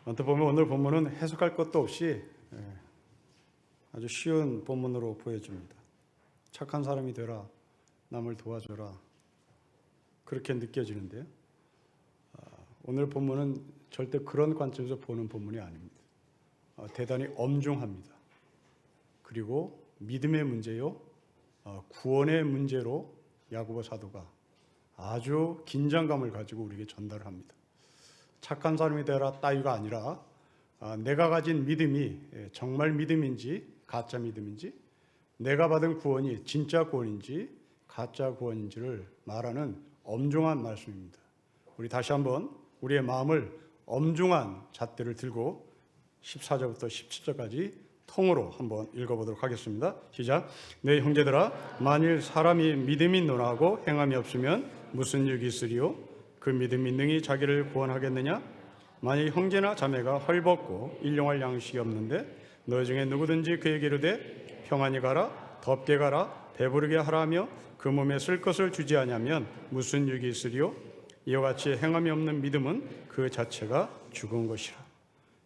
언뜻 보면 오늘 본문은 해석할 것도 없이 아주 쉬운 본문으로 보여집니다. 착한 사람이 되라, 남을 도와줘라, 그렇게 느껴지는데요. 오늘 본문은 절대 그런 관점에서 보는 본문이 아닙니다. 대단히 엄중합니다. 그리고 믿음의 문제요, 구원의 문제로 야고보 사도가 아주 긴장감을 가지고 우리에게 전달을 합니다. 착한 사람이 되라 따위가 아니라 내가 가진 믿음이 정말 믿음인지 가짜 믿음인지, 내가 받은 구원이 진짜 구원인지 가짜 구원인지를 말하는 엄중한 말씀입니다. 우리 다시 한번 우리의 마음을 엄중한 잣대를 들고 14절부터 17절까지 통으로 한번 읽어보도록 하겠습니다. 시작. 내 형제들아, 만일 사람이 믿음이 논하고 행함이 없으면 무슨 유익이 있으리요? 그 믿음이 능히 자기를 구원하겠느냐? 만일 형제나 자매가 헐벗고 일용할 양식이 없는데 너희 중에 누구든지 그에게 이르되 평안히 가라, 덥게 가라, 배부르게 하라 하며 그 몸에 쓸 것을 주지 아니하면 무슨 유익이 있으리요? 이와 같이 행함이 없는 믿음은 그 자체가 죽은 것이라.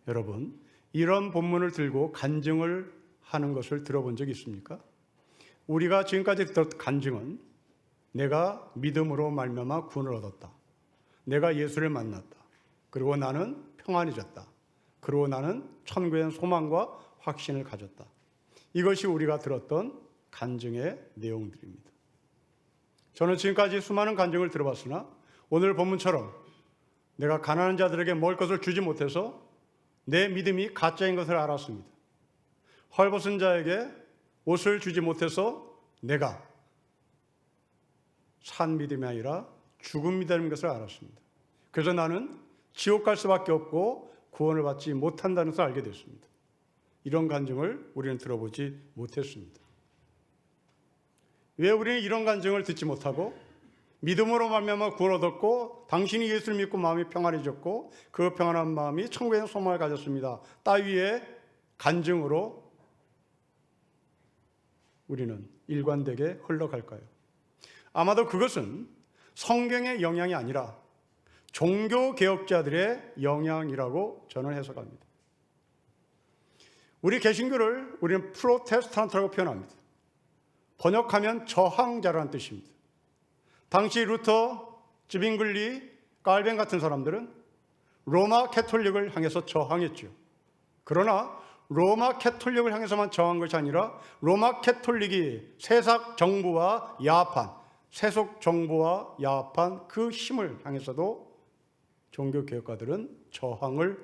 여러분, 이런 본문을 들고 간증을 하는 것을 들어본 적 있습니까? 우리가 지금까지 들었던 간증은 내가 믿음으로 말미암아 구원을 얻었다, 내가 예수를 만났다, 그리고 나는 평안해졌다, 그리고 나는 천국에 소망과 확신을 가졌다. 이것이 우리가 들었던 간증의 내용들입니다. 저는 지금까지 수많은 간증을 들어봤으나 오늘 본문처럼 내가 가난한 자들에게 먹을 것을 주지 못해서 내 믿음이 가짜인 것을 알았습니다. 헐벗은 자에게 옷을 주지 못해서 내가 산 믿음이 아니라 죽은 믿음인 것을 알았습니다. 그래서 나는 지옥 갈 수밖에 없고 구원을 받지 못한다는 것을 알게 됐습니다. 이런 간증을 우리는 들어보지 못했습니다. 왜 우리는 이런 간증을 듣지 못하고 믿음으로 말미암아 구원을 얻었고 당신이 예수를 믿고 마음이 평안해졌고 그 평안한 마음이 천국에 소망을 가졌습니다 따위의 간증으로 우리는 일관되게 흘러갈까요? 아마도 그것은 성경의 영향이 아니라 종교개혁자들의 영향이라고 저는 해석합니다. 우리 개신교를 우리는 프로테스탄트라고 표현합니다. 번역하면 저항자라는 뜻입니다. 당시 루터, 즈빙글리, 깔뱅 같은 사람들은 로마 캐톨릭을 향해서 저항했죠. 그러나 로마 캐톨릭을 향해서만 저항한 것이 아니라 로마 캐톨릭이 세속 정부와 야합한 그 힘을 향해서도 종교개혁가들은 저항을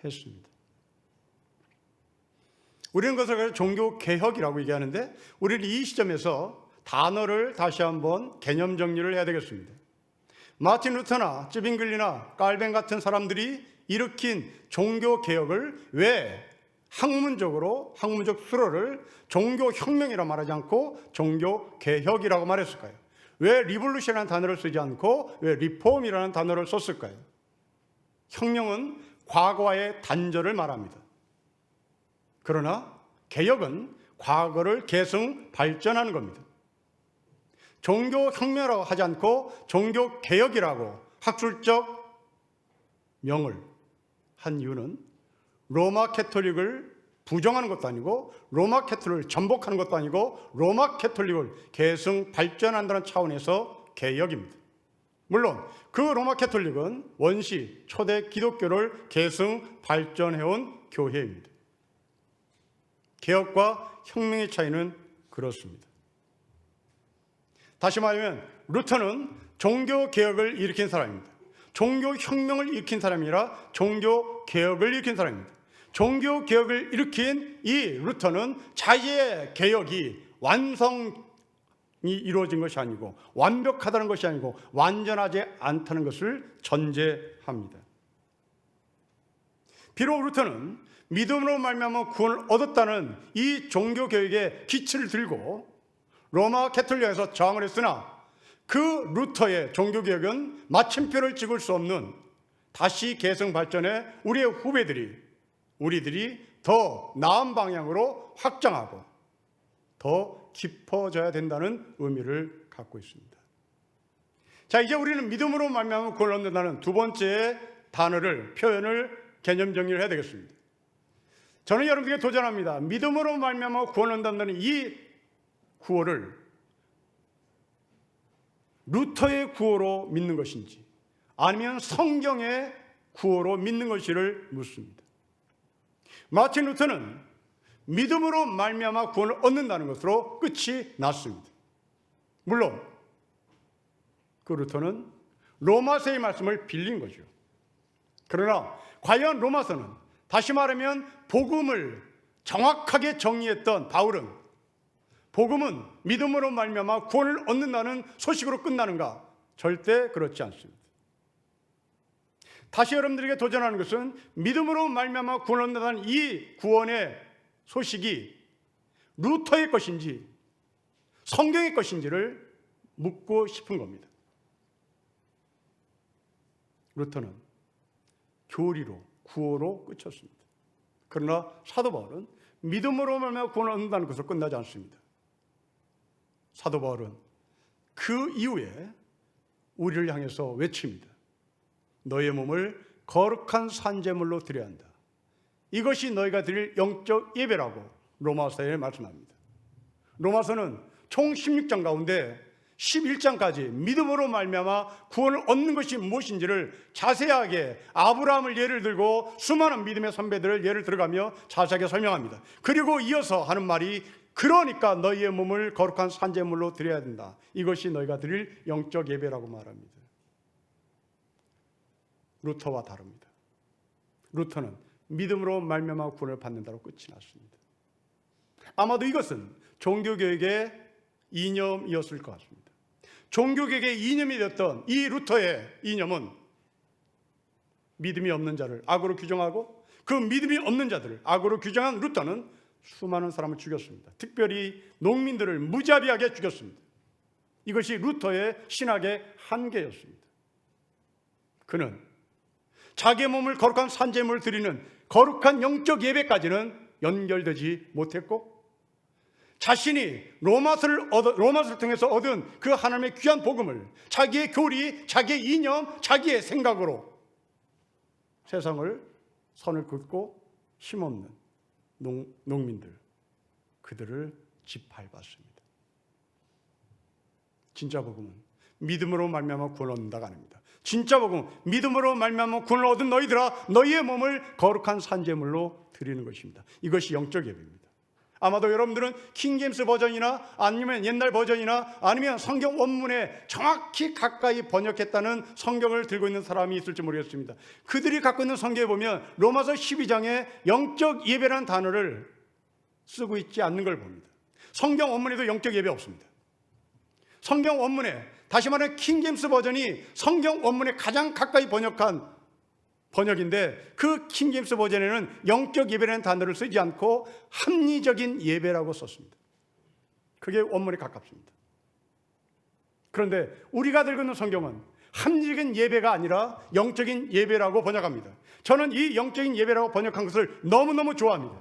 했습니다. 우리는 그것을 종교개혁이라고 얘기하는데 우리는 이 시점에서 단어를 다시 한번 개념 정리를 해야 되겠습니다. 마틴 루터나 쯔빙글리나 깔뱅 같은 사람들이 일으킨 종교개혁을 왜 학문적 수로를 종교혁명이라 말하지 않고 종교개혁이라고 말했을까요? 왜 리볼루션이라는 단어를 쓰지 않고 왜 리폼이라는 단어를 썼을까요? 혁명은 과거와의 단절을 말합니다. 그러나 개혁은 과거를 계승 발전하는 겁니다. 종교혁명이라고 하지 않고 종교개혁이라고 학술적 명을 한 이유는 로마 캐톨릭을 부정하는 것도 아니고 로마 캐톨릭을 전복하는 것도 아니고 로마 캐톨릭을 계승 발전한다는 차원에서 개혁입니다. 물론 그 로마 캐톨릭은 원시 초대 기독교를 계승 발전해온 교회입니다. 개혁과 혁명의 차이는 그렇습니다. 다시 말하면 루터는 종교개혁을 일으킨 사람입니다. 종교혁명을 일으킨 사람이 아니라 종교개혁을 일으킨 사람입니다. 종교개혁을 일으킨 이 루터는 자기의 개혁이 완성이 이루어진 것이 아니고 완벽하다는 것이 아니고 완전하지 않다는 것을 전제합니다. 비록 루터는 믿음으로 말미암아 구원을 얻었다는 이 종교개혁의 기치를 들고 로마 캐톨릭에서 저항을 했으나 그 루터의 종교개혁은 마침표를 찍을 수 없는 다시 계승 발전에 우리의 우리들이 더 나은 방향으로 확장하고 더 깊어져야 된다는 의미를 갖고 있습니다. 자, 이제 우리는 믿음으로 말미암아 구원을 얻는다는 두 번째 표현을 개념 정리를 해야 되겠습니다. 저는 여러분들에게 도전합니다. 믿음으로 말미암아 구원한다는 이 구호를 루터의 구호로 믿는 것인지 아니면 성경의 구호로 믿는 것인지를 묻습니다. 마틴 루터는 믿음으로 말미암아 구원을 얻는다는 것으로 끝이 났습니다. 물론 그 루터는 로마서의 말씀을 빌린 거죠. 그러나 과연 로마서는, 다시 말하면 복음을 정확하게 정리했던 바울은 복음은 믿음으로 말미암아 구원을 얻는다는 소식으로 끝나는가? 절대 그렇지 않습니다. 다시 여러분들에게 도전하는 것은 믿음으로 말미암아 구원을 얻는다는 이 구원의 소식이 루터의 것인지 성경의 것인지를 묻고 싶은 겁니다. 루터는 교리로, 구호로 끝쳤습니다. 그러나 사도 바울은 믿음으로 말미암아 구원을 얻는다는 것으로 끝나지 않습니다. 사도 바울은 그 이후에 우리를 향해서 외칩니다. 너의 몸을 거룩한 산제물로 드려야 한다. 이것이 너희가 드릴 영적 예배라고 로마서에 말씀합니다. 로마서는 총 16장 가운데 11장까지 믿음으로 말미암아 구원을 얻는 것이 무엇인지를 자세하게 아브라함을 예를 들고 수많은 믿음의 선배들을 예를 들어가며 자세하게 설명합니다. 그리고 이어서 하는 말이 그러니까 너희의 몸을 거룩한 산제물로 드려야 된다. 이것이 너희가 드릴 영적 예배라고 말합니다. 루터와 다릅니다. 루터는 믿음으로 말미암아 구원을 받는다로 끝이 났습니다. 아마도 이것은 종교개혁의 이념이었을 것 같습니다. 종교개혁의 이념이 되었던 이 루터의 이념은 믿음이 없는 자를 악으로 규정하고 그 믿음이 없는 자들을 악으로 규정한 루터는 수많은 사람을 죽였습니다. 특별히 농민들을 무자비하게 죽였습니다. 이것이 루터의 신학의 한계였습니다. 그는 자기의 몸을 거룩한 산제물을 드리는 거룩한 영적 예배까지는 연결되지 못했고 자신이 로마서를 통해서 얻은 그 하나님의 귀한 복음을 자기의 교리, 자기의 이념, 자기의 생각으로 세상을 선을 긋고 힘없는 농민들, 그들을 짓밟았습니다. 진짜 복음은 믿음으로 말미암아 구원을 얻는다가 아닙니다. 진짜 복음은 믿음으로 말미암아 구원을 얻은 너희들아 너희의 몸을 거룩한 산제물로 드리는 것입니다. 이것이 영적 예배입니다. 아마도 여러분들은 킹제임스 버전이나 아니면 옛날 버전이나 아니면 성경 원문에 정확히 가까이 번역했다는 성경을 들고 있는 사람이 있을지 모르겠습니다. 그들이 갖고 있는 성경에 보면 로마서 12장에 영적 예배라는 단어를 쓰고 있지 않는 걸 봅니다. 성경 원문에도 영적 예배 없습니다. 성경 원문에, 다시 말하면 킹제임스 버전이 성경 원문에 가장 가까이 번역한 번역인데 그 킹제임스 버전에는 영적 예배라는 단어를 쓰지 않고 합리적인 예배라고 썼습니다. 그게 원문에 가깝습니다. 그런데 우리가 들고 있는 성경은 합리적인 예배가 아니라 영적인 예배라고 번역합니다. 저는 이 영적인 예배라고 번역한 것을 너무너무 좋아합니다.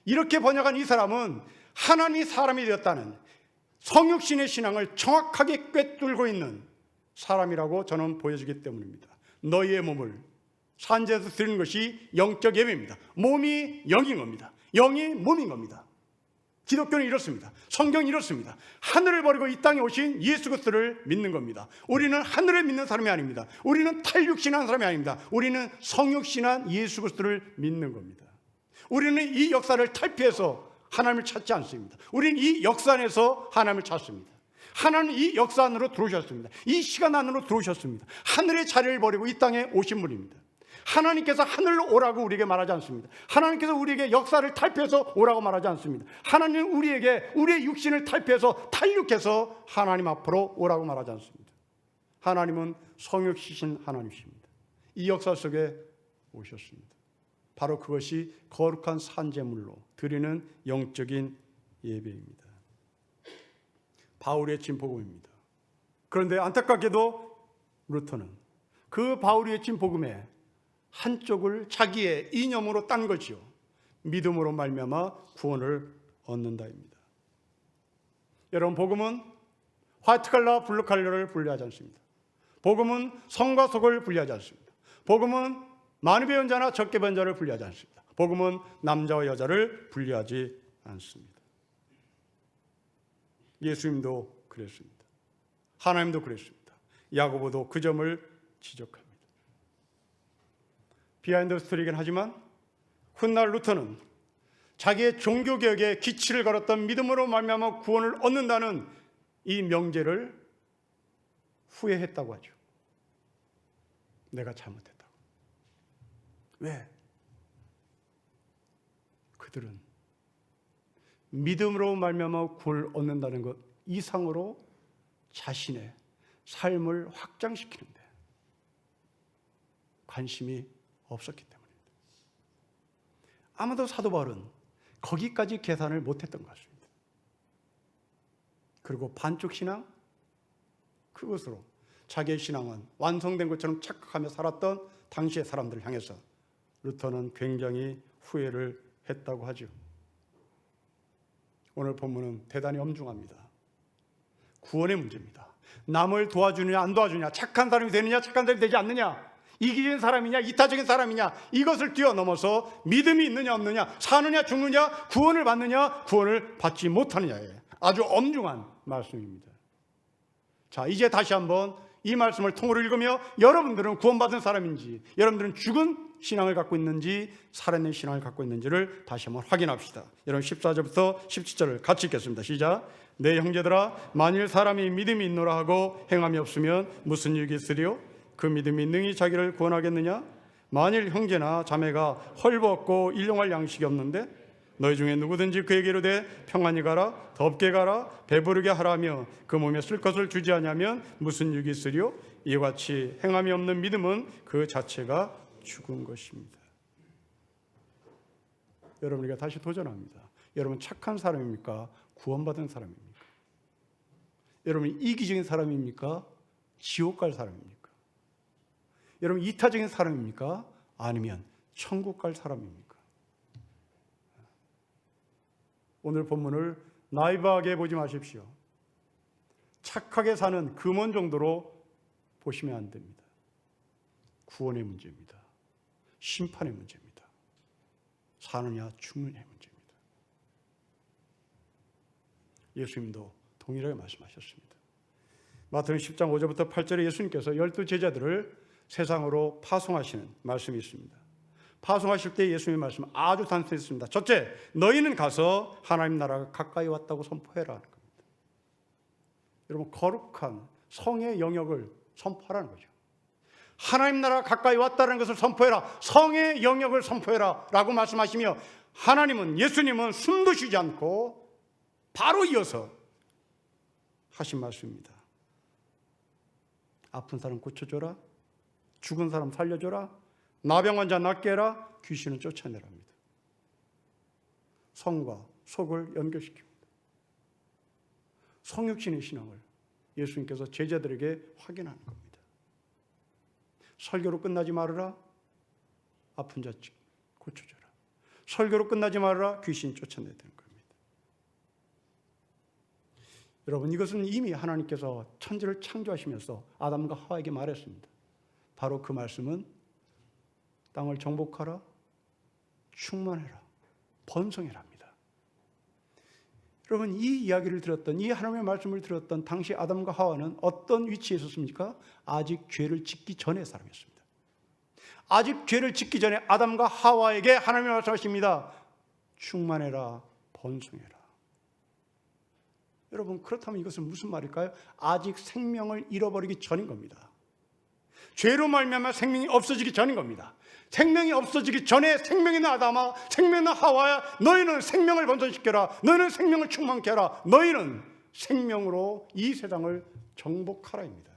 이렇게 번역한 이 사람은 하나님이 사람이 되었다는 성육신의 신앙을 정확하게 꿰뚫고 있는 사람이라고 저는 보여지기 때문입니다. 너희의 몸을 산제에서 드리는 것이 영적 예배입니다. 몸이 영인 겁니다. 영이 몸인 겁니다. 기독교는 이렇습니다. 성경은 이렇습니다. 하늘을 버리고 이 땅에 오신 예수 그리스도를 믿는 겁니다. 우리는 하늘을 믿는 사람이 아닙니다. 우리는 탈육신한 사람이 아닙니다. 우리는 성육신한 예수 그리스도를 믿는 겁니다. 우리는 이 역사를 탈피해서 하나님을 찾지 않습니다. 우리는 이 역사 안에서 하나님을 찾습니다. 하나님은 이 역사 안으로 들어오셨습니다. 이 시간 안으로 들어오셨습니다. 하늘의 자리를 버리고 이 땅에 오신 분입니다. 하나님께서 하늘로 오라고 우리에게 말하지 않습니다. 하나님께서 우리에게 역사를 탈피해서 오라고 말하지 않습니다. 하나님은 우리에게 우리의 육신을 탈피해서 탈육해서 하나님 앞으로 오라고 말하지 않습니다. 하나님은 성육시신 하나님이십니다. 이 역사 속에 오셨습니다. 바로 그것이 거룩한 산제물로 드리는 영적인 예배입니다. 바울의 진복음입니다. 그런데 안타깝게도 루터는 그 바울이 외친 복음의 한쪽을 자기의 이념으로 딴 것이요 믿음으로 말미암아 구원을 얻는다입니다. 여러분, 복음은 화이트 칼라, 블루 칼라를 분리하지 않습니다. 복음은 성과 속을 분리하지 않습니다. 복음은 많이 배운 자나 적게 배운 자를 분리하지 않습니다. 복음은 남자와 여자를 분리하지 않습니다. 예수님도 그랬습니다. 하나님도 그랬습니다. 야고보도 그 점을 지적합니다. 비하인드 스토리이긴 하지만 훗날 루터는 자기의 종교개혁에 기치를 걸었던 믿음으로 말미암아 구원을 얻는다는 이 명제를 후회했다고 하죠. 내가 잘못했다고. 왜? 그들은 믿음으로 말미암아 구원을 얻는다는 것 이상으로 자신의 삶을 확장시키는데 관심이 없었기 때문입니다. 아마도 사도 바울은 거기까지 계산을 못했던 것 같습니다. 그리고 반쪽 신앙, 그것으로 자기의 신앙은 완성된 것처럼 착각하며 살았던 당시의 사람들을 향해서 루터는 굉장히 후회를 했다고 하죠. 오늘 본문은 대단히 엄중합니다. 구원의 문제입니다. 남을 도와주느냐 안 도와주느냐, 착한 사람이 되느냐 착한 사람이 되지 않느냐, 이기적인 사람이냐 이타적인 사람이냐, 이것을 뛰어넘어서 믿음이 있느냐 없느냐, 사느냐 죽느냐, 구원을 받느냐 구원을 받지 못하느냐에 아주 엄중한 말씀입니다. 자, 이제 다시 한번 이 말씀을 통으로 읽으며 여러분들은 구원받은 사람인지, 여러분들은 죽은 신앙을 갖고 있는지 살아있는 신앙을 갖고 있는지를 다시 한번 확인합시다. 여러분 14절부터 17절을 같이 읽겠습니다. 시작. 내 형제들아, 만일 사람이 믿음이 있노라 하고 행함이 없으면 무슨 유익이 있으리요? 그 믿음이 능히 자기를 구원하겠느냐? 만일 형제나 자매가 헐벗고 일용할 양식이 없는데 너희 중에 누구든지 그에게 이르되 평안히 가라, 덥게 가라, 배부르게 하라며 그 몸에 쓸 것을 주지 않으면 무슨 유익이 있으리요? 이와 같이 행함이 없는 믿음은 그 자체가 죽은 것입니다. 여러분에게 다시 도전합니다. 여러분 착한 사람입니까? 구원받은 사람입니까? 여러분 이기적인 사람입니까? 지옥 갈 사람입니까? 여러분 이타적인 사람입니까? 아니면 천국 갈 사람입니까? 오늘 본문을 나이브하게 보지 마십시오. 착하게 사는 금원 정도로 보시면 안 됩니다. 구원의 문제입니다. 심판의 문제입니다. 사느냐 죽느냐의 문제입니다. 예수님도 동일하게 말씀하셨습니다. 마태복음 10장 5절부터 8절에 예수님께서 12 제자들을 세상으로 파송하시는 말씀이 있습니다. 파송하실 때 예수님의 말씀은 아주 단순했습니다. 첫째, 너희는 가서 하나님 나라가 가까이 왔다고 선포해라 하는 겁니다. 여러분 거룩한 성의 영역을 선포하라는 거죠. 하나님 나라가 가까이 왔다는 것을 선포해라, 성의 영역을 선포해라 라고 말씀하시며, 하나님은, 예수님은 숨도 쉬지 않고 바로 이어서 하신 말씀입니다. 아픈 사람 고쳐줘라, 죽은 사람 살려줘라, 나병 환자 낫게 해라, 귀신은 쫓아내랍니다. 성과 속을 연결시킵니다. 성육신의 신앙을 예수님께서 제자들에게 확인하는 겁니다. 설교로 끝나지 말아라, 아픈 자 고쳐줘라. 설교로 끝나지 말아라, 귀신 쫓아내야 되는 겁니다. 여러분 이것은 이미 하나님께서 천지를 창조하시면서 아담과 하와에게 말했습니다. 바로 그 말씀은 땅을 정복하라, 충만해라, 번성해라입니다. 여러분 이 이야기를 들었던, 이 하나님의 말씀을 들었던 당시 아담과 하와는 어떤 위치에 있었습니까? 아직 죄를 짓기 전의 사람이었습니다. 아직 죄를 짓기 전에 아담과 하와에게 하나님이 말씀하십니다. 충만해라, 번성해라. 여러분 그렇다면 이것은 무슨 말일까요? 아직 생명을 잃어버리기 전인 겁니다. 죄로 말미암아 생명이 없어지기 전인 겁니다. 생명이 없어지기 전에 생명이 있는 아담아, 생명이 있는 하와야, 너희는 생명을 번성시켜라, 너희는 생명을 충만케 하라, 너희는 생명으로 이 세상을 정복하라입니다.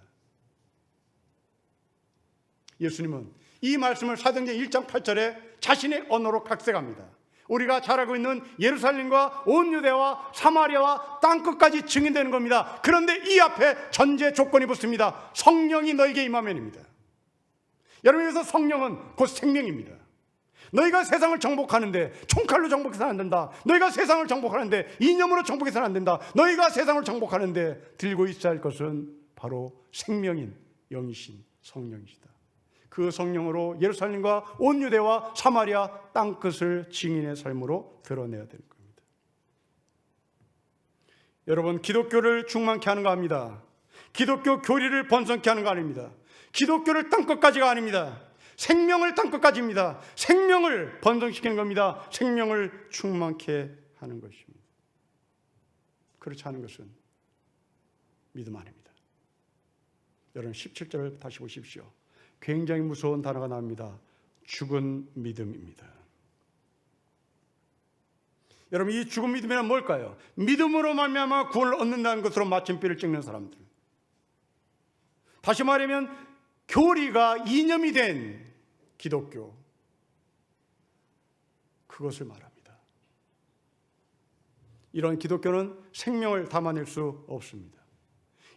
예수님은 이 말씀을 사도행전 1장 8절에 자신의 언어로 각색합니다. 우리가 잘 알고 있는 예루살렘과 온 유대와 사마리아와 땅끝까지 증인되는 겁니다. 그런데 이 앞에 전제 조건이 붙습니다. 성령이 너에게 임하면입니다. 여러분에게서 성령은 곧 생명입니다. 너희가 세상을 정복하는데 총칼로 정복해서는 안 된다. 너희가 세상을 정복하는데 이념으로 정복해서는 안 된다. 너희가 세상을 정복하는데 들고 있어야 할 것은 바로 생명인 영이신 성령이시다. 그 성령으로 예루살렘과 온 유대와 사마리아 땅끝을 증인의 삶으로 드러내야 되는 겁니다. 여러분, 기독교를 충만케 하는 거 아닙니다. 기독교 교리를 번성케 하는 거 아닙니다. 기독교를 땅끝까지가 아닙니다. 생명을 땅끝까지입니다. 생명을 번성시키는 겁니다. 생명을 충만케 하는 것입니다. 그렇지 않은 것은 믿음 아닙니다. 여러분 17절을 다시 보십시오. 굉장히 무서운 단어가 나옵니다. 죽은 믿음입니다. 여러분, 이 죽은 믿음이란 뭘까요? 믿음으로 말미암아 구원을 얻는다는 것으로 마침표를 찍는 사람들. 다시 말하면 교리가 이념이 된 기독교, 그것을 말합니다. 이런 기독교는 생명을 담아낼 수 없습니다.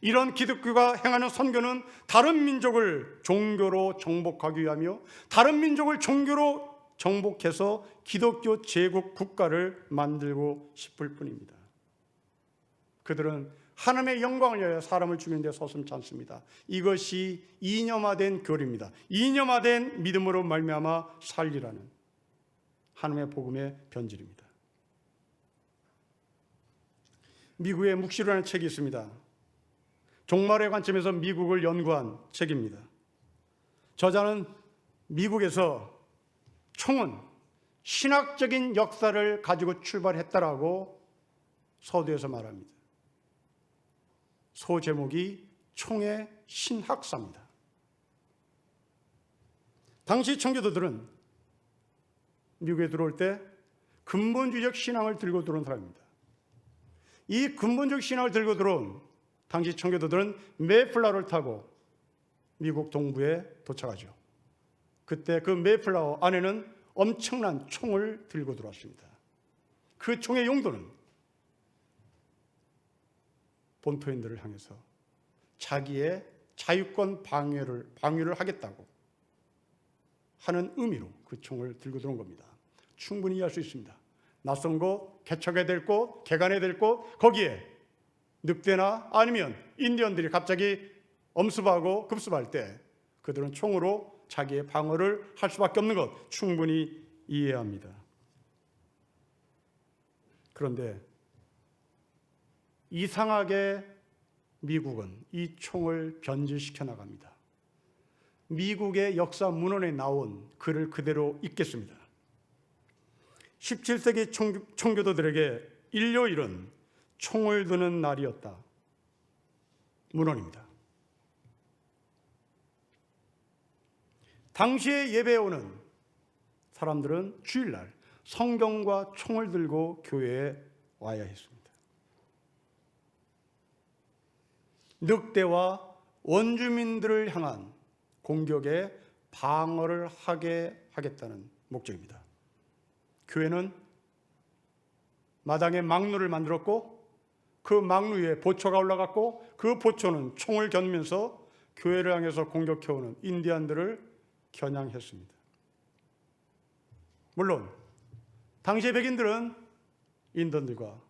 이런 기독교가 행하는 선교는 다른 민족을 종교로 정복하기 위하며 다른 민족을 종교로 정복해서 기독교 제국 국가를 만들고 싶을 뿐입니다. 그들은 하나님의 영광을 위하여 사람을 죽이는 데 서슴지 않습니다. 이것이 이념화된 교리입니다. 이념화된 믿음으로 말미암아 살리라는 하나님의 복음의 변질입니다. 미국의 묵시루라는 책이 있습니다. 종말의 관점에서 미국을 연구한 책입니다. 저자는 미국에서 총은 신학적인 역사를 가지고 출발했다라고 서두에서 말합니다. 소 제목이 총의 신학사입니다. 당시 청교도들은 미국에 들어올 때 근본주의적 신앙을 들고 들어온 사람입니다. 이 근본적 신앙을 들고 들어온 당시 청교도들은 메이플라워를 타고 미국 동부에 도착하죠. 그때 그 메이플라워 안에는 엄청난 총을 들고 들어왔습니다. 그 총의 용도는 본토인들을 향해서 자기의 자유권 방위를 하겠다고 하는 의미로 그 총을 들고 들어온 겁니다. 충분히 이해할 수 있습니다. 낯선 곳, 개척해야 될 곳, 개간해야 될 곳, 거기에 늑대나 아니면 인디언들이 갑자기 엄습하고 급습할 때 그들은 총으로 자기의 방어를 할 수밖에 없는 것 충분히 이해합니다. 그런데 이상하게 미국은 이 총을 변질시켜 나갑니다. 미국의 역사 문헌에 나온 글을 그대로 읽겠습니다. 17세기 청교도들에게 일요일은 총을 드는 날이었다. 문헌입니다. 당시에 예배에 오는 사람들은 주일날 성경과 총을 들고 교회에 와야 했습니다. 늑대와 원주민들을 향한 공격에 방어를 하겠다는 목적입니다. 교회는 마당에 망루를 만들었고 그 망루 위에 보초가 올라갔고 그 보초는 총을 겨누면서 교회를 향해서 공격해오는 인디안들을 겨냥했습니다. 물론 당시의 백인들은 인디언들과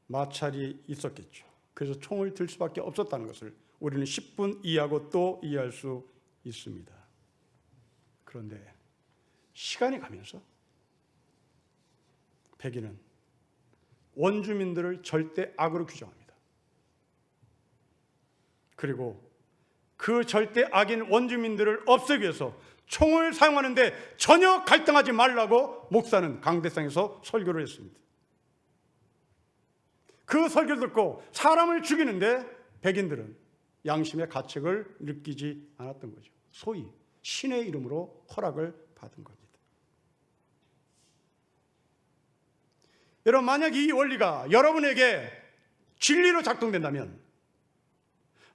마찰이 있었겠죠. 그래서 총을 들 수밖에 없었다는 것을 우리는 10분 이해하고 또 이해할 수 있습니다. 그런데 시간이 가면서 백인은 원주민들을 절대 악으로 규정합니다. 그리고 그 절대 악인 원주민들을 없애기 위해서 총을 사용하는데 전혀 갈등하지 말라고 목사는 강대상에서 설교를 했습니다. 그 설교를 듣고 사람을 죽이는데 백인들은 양심의 가책을 느끼지 않았던 거죠. 소위 신의 이름으로 허락을 받은 겁니다. 여러분, 만약 이 원리가 여러분에게 진리로 작동된다면,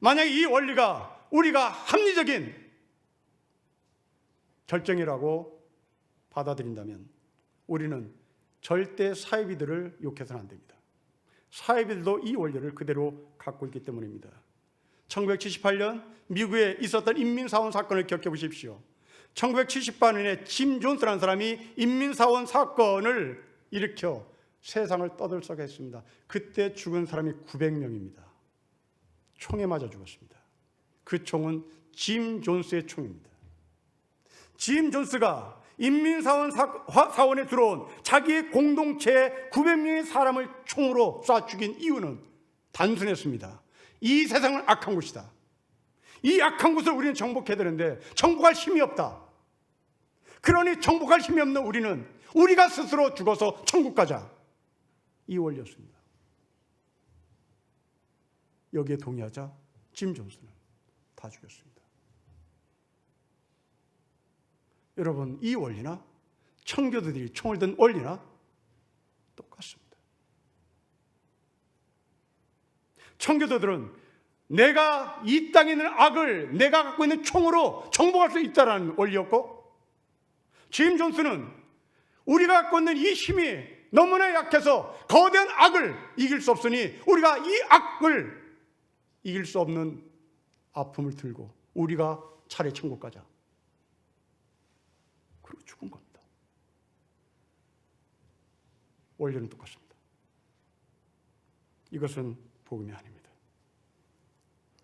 만약 이 원리가 우리가 합리적인 결정이라고 받아들인다면 우리는 절대 사이비들을 욕해서는 안 됩니다. 사이비들도 이 원리를 그대로 갖고 있기 때문입니다. 1978년 미국에 있었던 인민사원 사건을 겪어보십시오. 1978년에 짐 존스라는 사람이 인민사원 사건을 일으켜 세상을 떠들썩게 했습니다. 그때 죽은 사람이 900명입니다. 총에 맞아 죽었습니다. 그 총은 짐 존스의 총입니다. 짐 존스가 인민사원에 들어온 자기의 공동체의 900명의 사람을 총으로 쏴 죽인 이유는 단순했습니다. 이 세상은 악한 곳이다. 이 악한 곳을 우리는 정복해야 되는데 정복할 힘이 없다. 그러니 정복할 힘이 없는 우리는 우리가 스스로 죽어서 천국 가자. 이 원리였습니다. 여기에 동의하자 짐 존스는 다 죽였습니다. 여러분, 이 원리나 청교도들이 총을 든 원리나 똑같습니다. 청교도들은 내가 이 땅에 있는 악을 내가 갖고 있는 총으로 정복할 수 있다는 원리였고, 짐 존스는 우리가 갖고 있는 이 힘이 너무나 약해서 거대한 악을 이길 수 없으니 우리가 이 악을 이길 수 없는 아픔을 들고 우리가 차례 천국 가자. 그리고 죽은 겁니다. 원리는 똑같습니다. 이것은 복음이 아닙니다.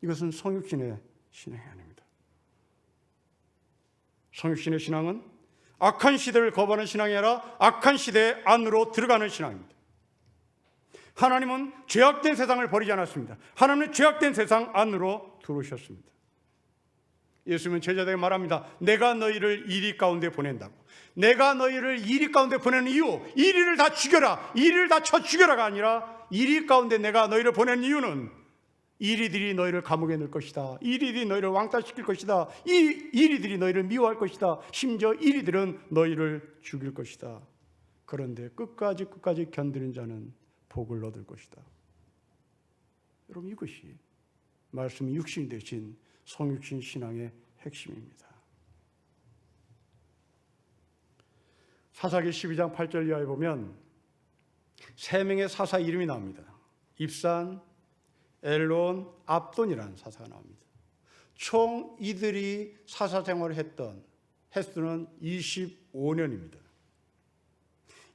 이것은 성육신의 신앙이 아닙니다. 성육신의 신앙은 악한 시대를 거부하는 신앙이 아니라 악한 시대 안으로 들어가는 신앙입니다. 하나님은 죄악된 세상을 버리지 않았습니다. 하나님은 죄악된 세상 안으로 들어오셨습니다. 예수님은 제자들에게 말합니다. 내가 너희를 이리 가운데 보낸다고. 내가 너희를 이리 가운데 보내는 이유, 이리를 다 죽여라, 이리를 다 쳐 죽여라가 아니라 이리 가운데 내가 너희를 보내는 이유는 이리들이 너희를 감옥에 넣을 것이다. 이리들이 너희를 왕따시킬 것이다. 이리들이 너희를 미워할 것이다. 심지어 이리들은 너희를 죽일 것이다. 그런데 끝까지 견디는 자는 복을 얻을 것이다. 여러분, 이것이 말씀이 육신이 되신 성육신 신앙의 핵심입니다. 사사기 12장 8절 이하에 보면 세 명의 사사 이름이 나옵니다. 입산, 엘론, 압돈이라는 사사가 나옵니다. 총 이들이 사사 생활을 했던 횟수는 25년입니다.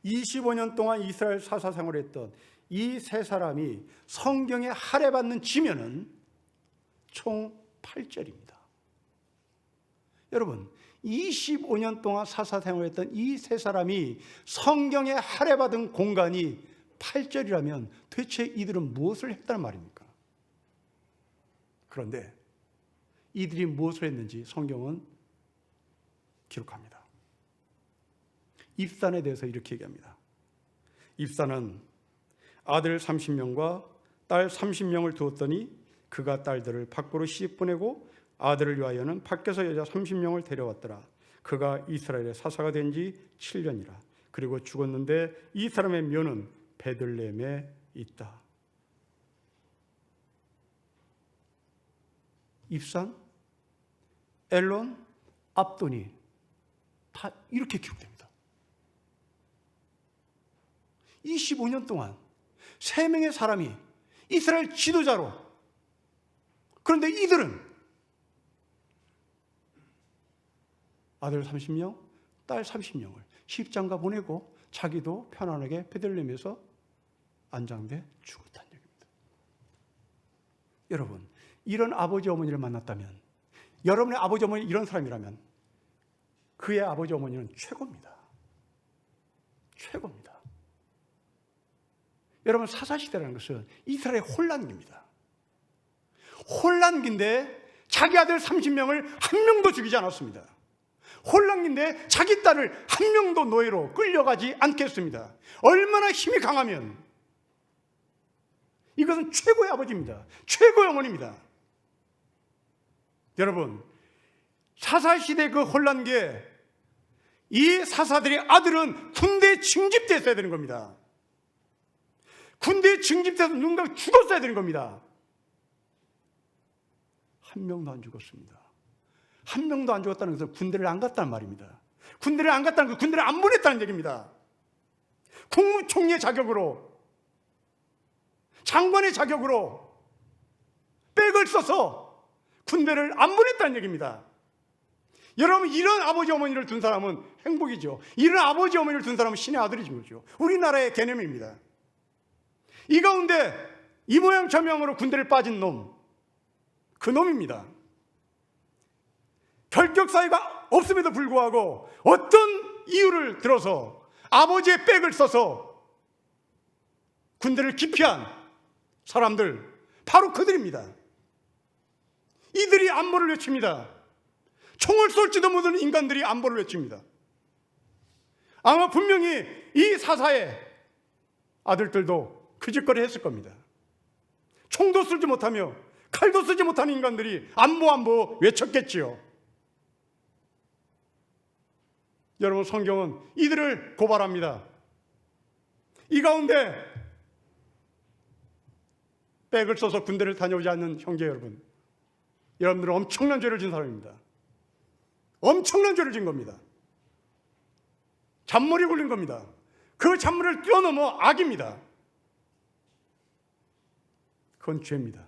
25년 동안 이스라엘 사사 생활을 했던 이 세 사람이 성경에 할애받는 지면은 총 8절입니다. 여러분, 25년 동안 사사 생활했던 이 세 사람이 성경에 할애받은 공간이 8절이라면 도대체 이들은 무엇을 했다는 말입니까? 그런데 이들이 무엇을 했는지 성경은 기록합니다. 입산에 대해서 이렇게 얘기합니다. 입산은 아들 30명과 딸 30명을 두었더니 그가 딸들을 밖으로 시집보내고 아들을 위하여는 밖에서 여자 30명을 데려왔더라. 그가 이스라엘의 사사가 된 지 7년이라. 그리고 죽었는데 이 사람의 묘는 베들레헴에 있다. 입산, 엘론, 압돈이 다 이렇게 기록됩니다. 25년 동안 3명의 사람이 이스라엘 지도자로, 그런데 이들은 아들 30명, 딸 30명을 십장가 보내고 자기도 편안하게 베들레헴에서 안장돼 죽었다는 얘기입니다. 여러분, 이런 아버지 어머니를 만났다면, 여러분의 아버지 어머니 이런 사람이라면 그의 아버지 어머니는 최고입니다. 최고입니다. 여러분, 사사시대라는 것은 이스라엘의 혼란기입니다. 혼란기인데 자기 아들 30명을 한 명도 죽이지 않았습니다. 혼란기인데 자기 딸을 한 명도 노예로 끌려가지 않겠습니다. 얼마나 힘이 강하면. 이것은 최고의 아버지입니다. 최고의 어머니입니다. 여러분, 사사시대 그 혼란기에 이 사사들의 아들은 군대에 징집됐어야 되는 겁니다. 군대에 징집돼서 누군가 죽었어야 되는 겁니다. 한 명도 안 죽었습니다. 한 명도 안 죽었다는 것은 군대를 안 갔다는 말입니다. 군대를 안 갔다는 것은 군대를 안 보냈다는 얘기입니다. 국무총리의 자격으로, 장관의 자격으로 백을 써서 군대를 안 보냈다는 얘기입니다. 여러분, 이런 아버지 어머니를 둔 사람은 행복이죠. 이런 아버지 어머니를 둔 사람은 신의 아들이신 거죠. 우리나라의 개념입니다. 이 가운데 이 모양 저 모양으로 군대를 빠진 놈, 그 놈입니다. 결격 사유가 없음에도 불구하고 어떤 이유를 들어서 아버지의 백을 써서 군대를 기피한 사람들, 바로 그들입니다. 이들이 안보를 외칩니다. 총을 쏠지도 모르는 인간들이 안보를 외칩니다. 아마 분명히 이 사사의 아들들도 그 짓거리 했을 겁니다. 총도 쓰지 못하며 칼도 쓰지 못하는 인간들이 안보 외쳤겠지요. 여러분, 성경은 이들을 고발합니다. 이 가운데 백을 써서 군대를 다녀오지 않는 형제 여러분, 여러분들은 엄청난 죄를 진 사람입니다. 엄청난 죄를 진 겁니다. 잔머리 굴린 겁니다. 그 잔머리를 뛰어넘어 악입니다. 그건 죄입니다.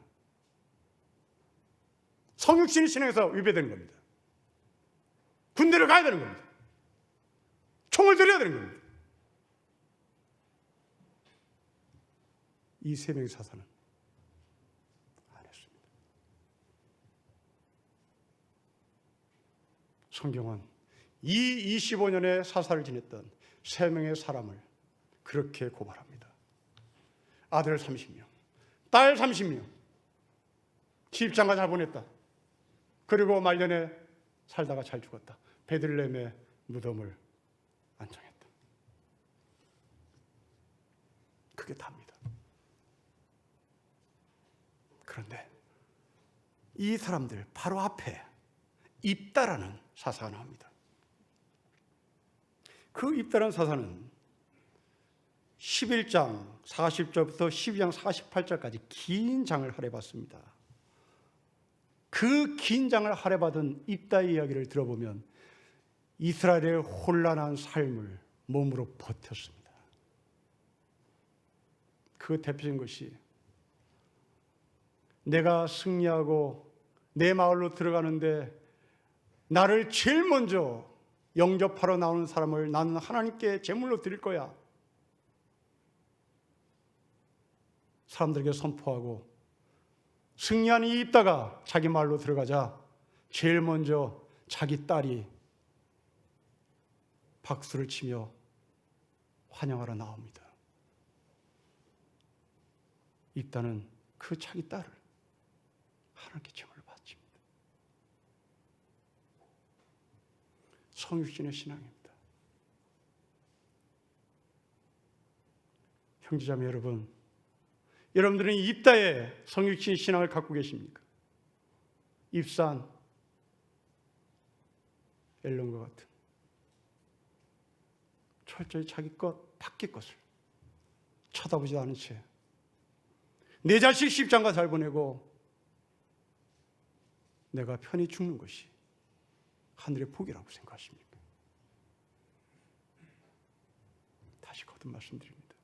성육신의 신앙에서 위배되는 겁니다. 군대를 가야 되는 겁니다. 총을 들여야 되는 겁니다. 이 세 명의 사사는 안 했습니다. 성경은 이 25년의 사사를 지냈던 세 명의 사람을 그렇게 고발합니다. 아들 30명, 딸 30명, 집장가 잘 보냈다. 그리고 말년에 살다가 잘 죽었다. 베들레헴의 무덤을 안장했다. 그게 답니다. 그런데 이 사람들 바로 앞에 입다라는 사사가 나옵니다. 그 입다라는 사사는 11장 40절부터 12장 48절까지 긴 장을 할애받습니다. 그 긴 장을 할애받은 입다의 이야기를 들어보면 이스라엘의 혼란한 삶을 몸으로 버텼습니다. 그 대표적인 것이, 내가 승리하고 내 마을로 들어가는데 나를 제일 먼저 영접하러 나오는 사람을 나는 하나님께 제물로 드릴 거야. 사람들에게 선포하고 승리한 이 입다가 자기 마을로 들어가자 제일 먼저 자기 딸이 박수를 치며 환영하러 나옵니다. 입다는 그 자기 딸을 하나님께 제물로 바칩니다. 성육신의 신앙입니다. 형제자매 여러분, 여러분들은 입다의 성육신 신앙을 갖고 계십니까? 입산 엘론과 같은 철저히 자기 것, 밖의 것을 쳐다보지도 않은 채 내 자식 십장가 잘 보내고 내가 편히 죽는 것이 하늘의 복이라고 생각하십니까? 다시 거듭 말씀드립니다.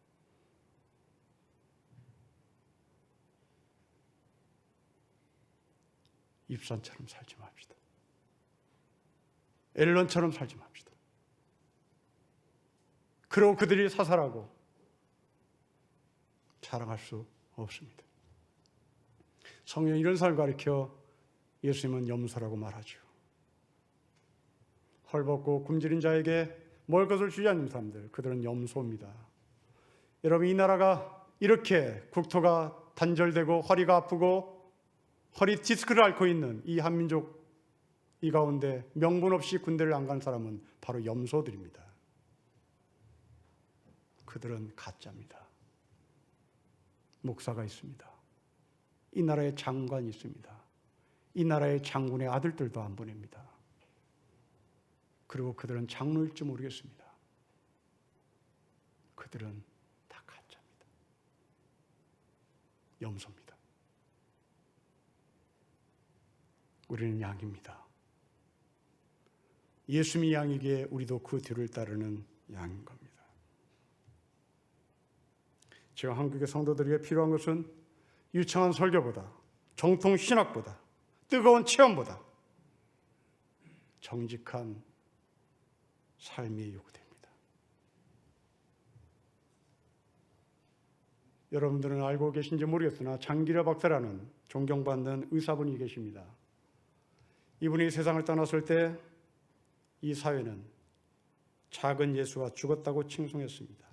입산처럼 살지 맙시다. 엘론처럼 살지 맙시다. 그리고 그들이 사살하고 자랑할 수 없습니다. 성경은 이런 사람을 가리켜 예수님은 염소라고 말하죠. 헐벗고 굶주린 자에게 먹을 것을 주지 않는 사람들, 그들은 염소입니다. 여러분, 이 나라가 이렇게 국토가 단절되고 허리가 아프고 허리 디스크를 앓고 있는 이 한민족, 이 가운데 명분 없이 군대를 안 간 사람은 바로 염소들입니다. 그들은 가짜입니다. 목사가 있습니다. 이 나라에 장관이 있습니다. 이 나라의 장군의 아들들도 안 보냅니다. 그리고 그들은 장로일지 모르겠습니다. 그들은 다 가짜입니다. 염소입니다. 우리는 양입니다. 예수님이 양이기에 우리도 그 뒤를 따르는 양인 겁니다. 제가 한국의 성도들에게 필요한 것은 유창한 설교보다, 정통 신학보다, 뜨거운 체험보다 정직한 삶이 요구됩니다. 여러분들은 알고 계신지 모르겠으나 장기려 박사라는 존경받는 의사분이 계십니다. 이분이 세상을 떠났을 때 이 사회는 작은 예수가 죽었다고 칭송했습니다.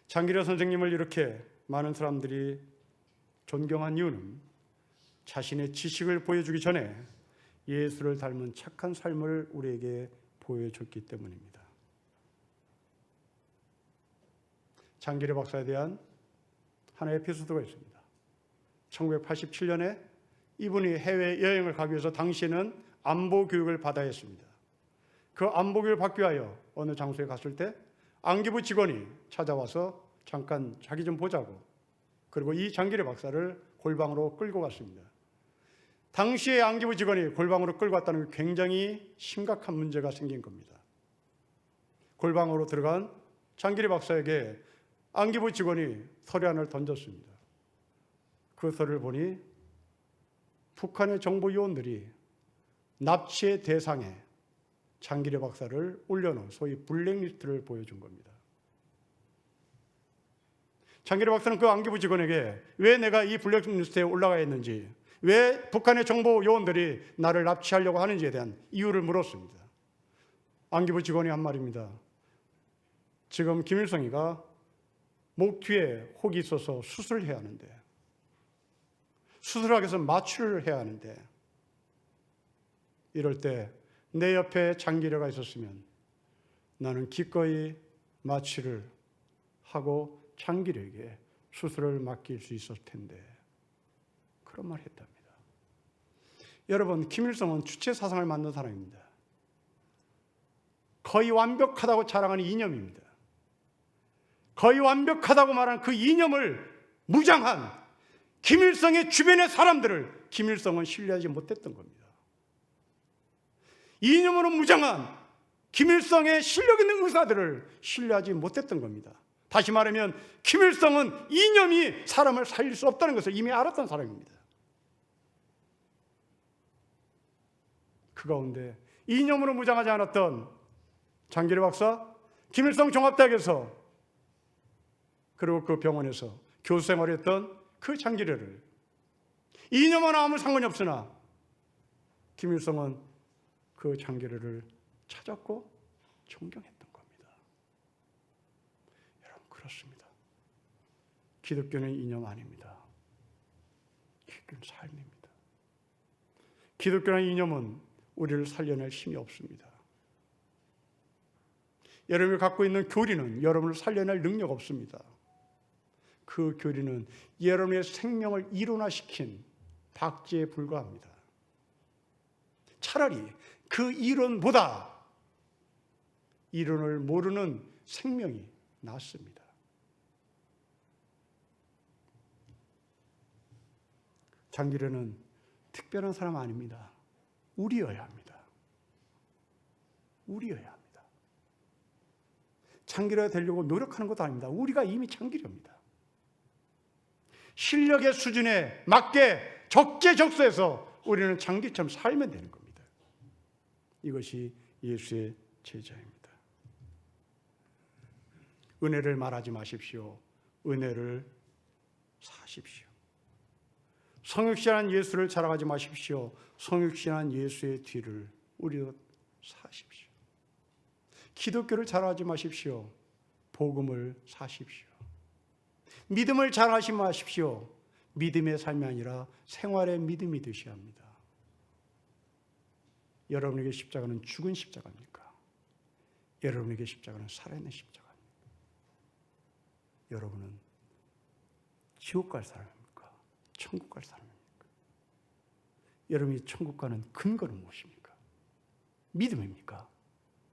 장기려 선생님을 이렇게 많은 사람들이 존경한 이유는 자신의 지식을 보여주기 전에 예수를 닮은 착한 삶을 우리에게 보여줬기 때문입니다. 장기려 박사에 대한 하나의 에피소드가 있습니다. 1987년에 이분이 해외여행을 가기 위해서 당시에는 안보 교육을 받아야 했습니다. 그 안보 교육을 받기 위하여 어느 장소에 갔을 때 안기부 직원이 찾아와서 잠깐 자기 좀 보자고, 그리고 이 장기려 박사를 골방으로 끌고 갔습니다. 당시에 안기부 직원이 골방으로 끌고 갔다는 게 굉장히 심각한 문제가 생긴 겁니다. 골방으로 들어간 장기려 박사에게 안기부 직원이 서류안을 던졌습니다. 그 서류를 보니 북한의 정보 요원들이 납치의 대상에 장기려 박사를 올려놓은 소위 블랙리스트를 보여준 겁니다. 장기려 박사는 그 안기부 직원에게 왜 내가 이 블랙리스트에 올라가 있는지, 왜 북한의 정보 요원들이 나를 납치하려고 하는지에 대한 이유를 물었습니다. 안기부 직원이 한 말입니다. 지금 김일성이가 목 뒤에 혹이 있어서 수술을 해야 하는데, 수술하기 위해서 마취를 해야 하는데, 이럴 때 내 옆에 장기려가 있었으면 나는 기꺼이 마취를 하고 장기려에게 수술을 맡길 수 있었을 텐데, 그런 말 했답니다. 여러분, 김일성은 주체 사상을 만든 사람입니다. 거의 완벽하다고 자랑하는 이념입니다. 거의 완벽하다고 말하는 그 이념을 무장한 김일성의 주변의 사람들을 김일성은 신뢰하지 못했던 겁니다. 이념으로 무장한 김일성의 실력 있는 의사들을 신뢰하지 못했던 겁니다. 다시 말하면 김일성은 이념이 사람을 살릴 수 없다는 것을 이미 알았던 사람입니다. 그 가운데 이념으로 무장하지 않았던 장기려 박사, 김일성 종합대학에서 그리고 그 병원에서 교수 생활을 했던 그 장기려를 이념하고는 아무 상관이 없으나 김일성은 그 장기려를 찾았고 존경했던 겁니다. 여러분, 그렇습니다. 기독교는 이념 아닙니다. 기독교는 삶입니다. 기독교라는 이념은 우리를 살려낼 힘이 없습니다. 여러분이 갖고 있는 교리는 여러분을 살려낼 능력 없습니다. 그 교리는 여러분의 생명을 이론화시킨 박제에 불과합니다. 차라리 그 이론보다 이론을 모르는 생명이 낫습니다. 장기려는 특별한 사람 아닙니다. 우리여야 합니다. 우리여야 합니다. 장기려가 되려고 노력하는 것도 아닙니다. 우리가 이미 장기려입니다. 실력의 수준에 맞게 적재적소해서 우리는 장기처럼 살면 되는 겁니다. 이것이 예수의 제자입니다. 은혜를 말하지 마십시오. 은혜를 사십시오. 성육신한 예수를 자랑하지 마십시오. 성육신한 예수의 뒤를 우리도 사십시오. 기독교를 자랑하지 마십시오. 복음을 사십시오. 믿음을 자랑하지 마십시오. 믿음의 삶이 아니라 생활의 믿음이 되셔야 합니다. 여러분에게 십자가는 죽은 십자가입니까? 여러분에게 십자가는 살아있는 십자가입니까? 여러분은 지옥 갈 사람입니까? 천국 갈 사람입니까? 여러분이 천국 가는 근거는 무엇입니까? 믿음입니까?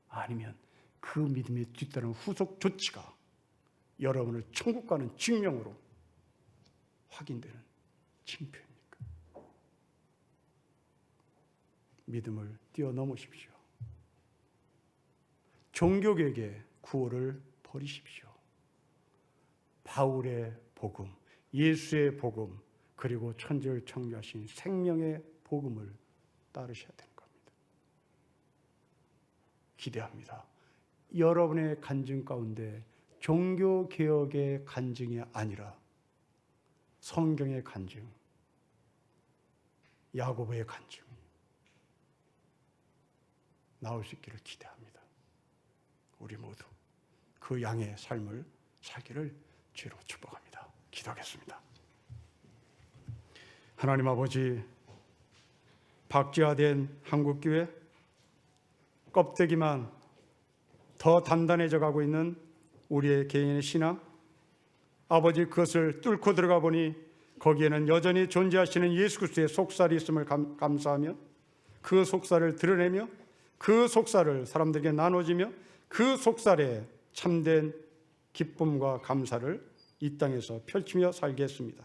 아니면 그 믿음에 뒤따르는 후속 조치가 여러분을 천국 가는 증명으로 확인되는 징표입니까? 믿음을 뛰어넘으십시오. 종교개혁의 구호를 버리십시오. 바울의 복음, 예수의 복음, 그리고 천지를 창조하신 생명의 복음을 따르셔야 되는 겁니다. 기대합니다. 여러분의 간증 가운데 종교개혁의 간증이 아니라 성경의 간증, 야고보의 간증, 나올 수 있기를 기대합니다. 우리 모두 그 양의 삶을 살기를 주로 축복합니다. 기도하겠습니다. 하나님 아버지, 박쥐화된 한국교회, 껍데기만 더 단단해져 가고 있는 우리의 개인의 신앙, 아버지, 그것을 뚫고 들어가 보니 거기에는 여전히 존재하시는 예수 그리스도의 속살이 있음을 감사하며 그 속살을 드러내며 그 속살을 사람들에게 나눠지며 그 속살에 참된 기쁨과 감사를 이 땅에서 펼치며 살겠습니다.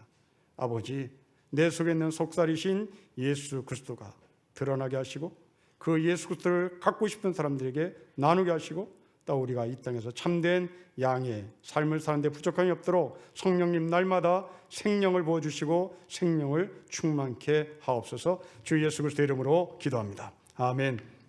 아버지, 내 속에 있는 속살이신 예수 그리스도가 드러나게 하시고 그 예수 그리스도를 갖고 싶은 사람들에게 나누게 하시고 또 우리가 이 땅에서 참된 양의 삶을 사는데 부족함이 없도록 성령님 날마다 생명을 부어주시고 생명을 충만케 하옵소서. 주 예수 그리스도의 이름으로 기도합니다. 아멘.